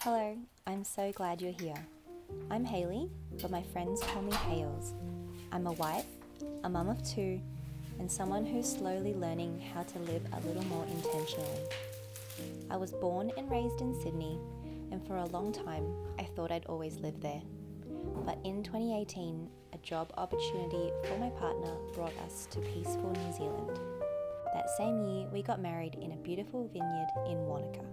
Hello, I'm so glad you're here. I'm Haley, but my friends call me Hales. I'm a wife, a mum of two, and someone who's slowly learning how to live a little more intentionally. I was born and raised in Sydney, and for a long time I thought I'd always live there. But in 2018, a job opportunity for my partner brought us to peaceful New Zealand. That same year, we got married in a beautiful vineyard in Wanaka.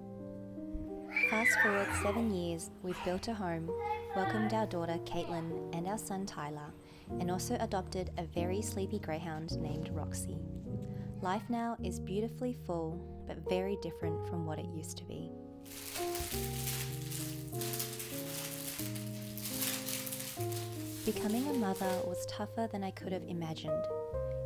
Fast forward 7 years, we've built a home, welcomed our daughter Caitlin and our son Tyler, and also adopted a very sleepy greyhound named Roxy. Life now is beautifully full, but very different from what it used to be. Becoming a mother was tougher than I could have imagined.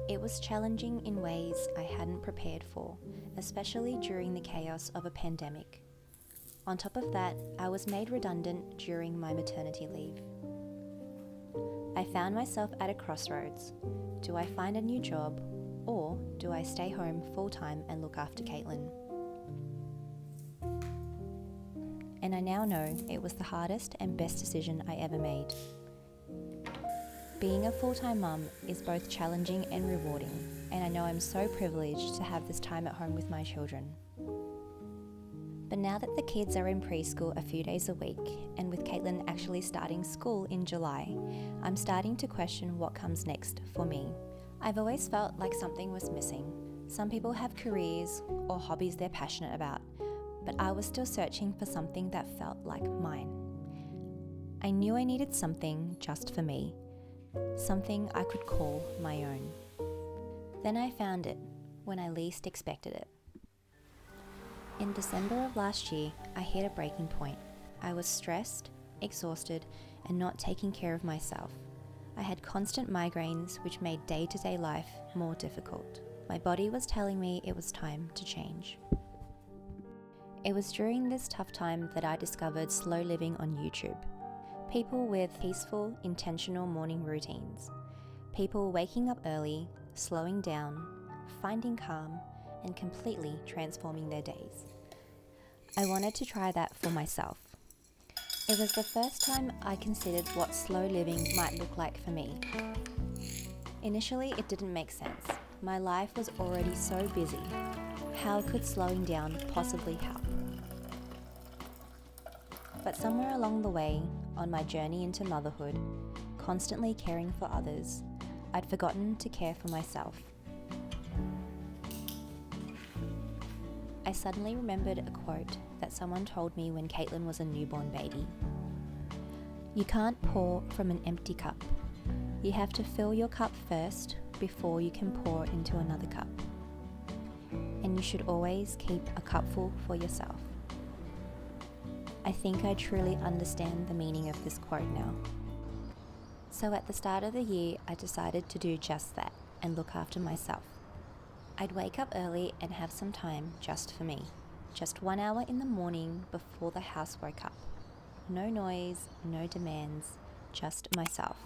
It was challenging in ways I hadn't prepared for, especially during the chaos of a pandemic. On top of that, I was made redundant during my maternity leave. I found myself at a crossroads. Do I find a new job, or do I stay home full-time and look after Caitlin? And I now know it was the hardest and best decision I ever made. Being a full-time mum is both challenging and rewarding, and I know I'm so privileged to have this time at home with my children. But now that the kids are in preschool a few days a week, and with Caitlin actually starting school in July, I'm starting to question what comes next for me. I've always felt like something was missing. Some people have careers or hobbies they're passionate about, but I was still searching for something that felt like mine. I knew I needed something just for me, something I could call my own. Then I found it when I least expected it. In December of last year, I hit a breaking point. I was stressed, exhausted, and not taking care of myself. I had constant migraines, which made day-to-day life more difficult. My body was telling me it was time to change. It was during this tough time that I discovered slow living on YouTube. People with peaceful, intentional morning routines. People waking up early, slowing down, finding calm, and completely transforming their days. I wanted to try that for myself. It was the first time I considered what slow living might look like for me. Initially, it didn't make sense. My life was already so busy. How could slowing down possibly help? But somewhere along the way, on my journey into motherhood, constantly caring for others, I'd forgotten to care for myself. I suddenly remembered a quote that someone told me when Caitlin was a newborn baby. You can't pour from an empty cup. You have to fill your cup first before you can pour into another cup. And you should always keep a cupful for yourself. I think I truly understand the meaning of this quote now. So at the start of the year, I decided to do just that and look after myself. I'd wake up early and have some time just for me. Just 1 hour in the morning before the house woke up. No noise, no demands, just myself.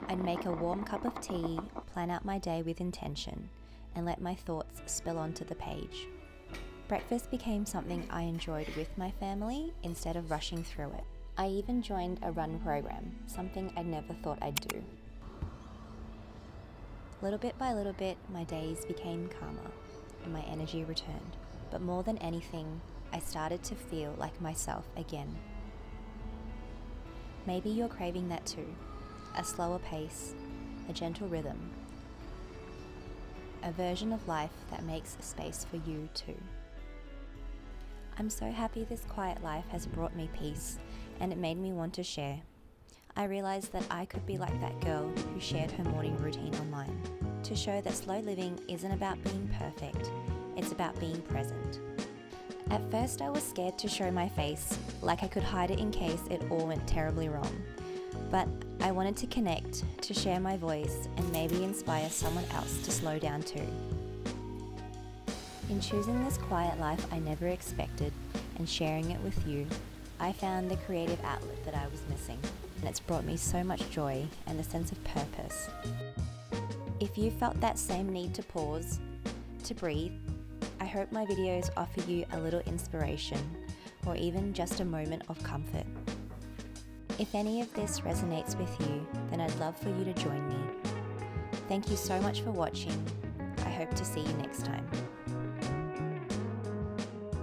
I'd make a warm cup of tea, plan out my day with intention, and let my thoughts spill onto the page. Breakfast became something I enjoyed with my family instead of rushing through it. I even joined a run program, something I never thought I'd do. Little bit by little bit, my days became calmer and my energy returned. But more than anything, I started to feel like myself again. Maybe you're craving that too. A slower pace, a gentle rhythm. A version of life that makes space for you too. I'm so happy this quiet life has brought me peace, and it made me want to share. I realized that I could be like that girl who shared her morning routine online, to show that slow living isn't about being perfect, it's about being present. At first I was scared to show my face, like I could hide it in case it all went terribly wrong. But I wanted to connect, to share my voice, and maybe inspire someone else to slow down too. In choosing this quiet life I never expected and sharing it with you, I found the creative outlet that I was missing, and it's brought me so much joy and a sense of purpose. If you felt that same need to pause, to breathe, I hope my videos offer you a little inspiration, or even just a moment of comfort. If any of this resonates with you, then I'd love for you to join me. Thank you so much for watching. I hope to see you next time.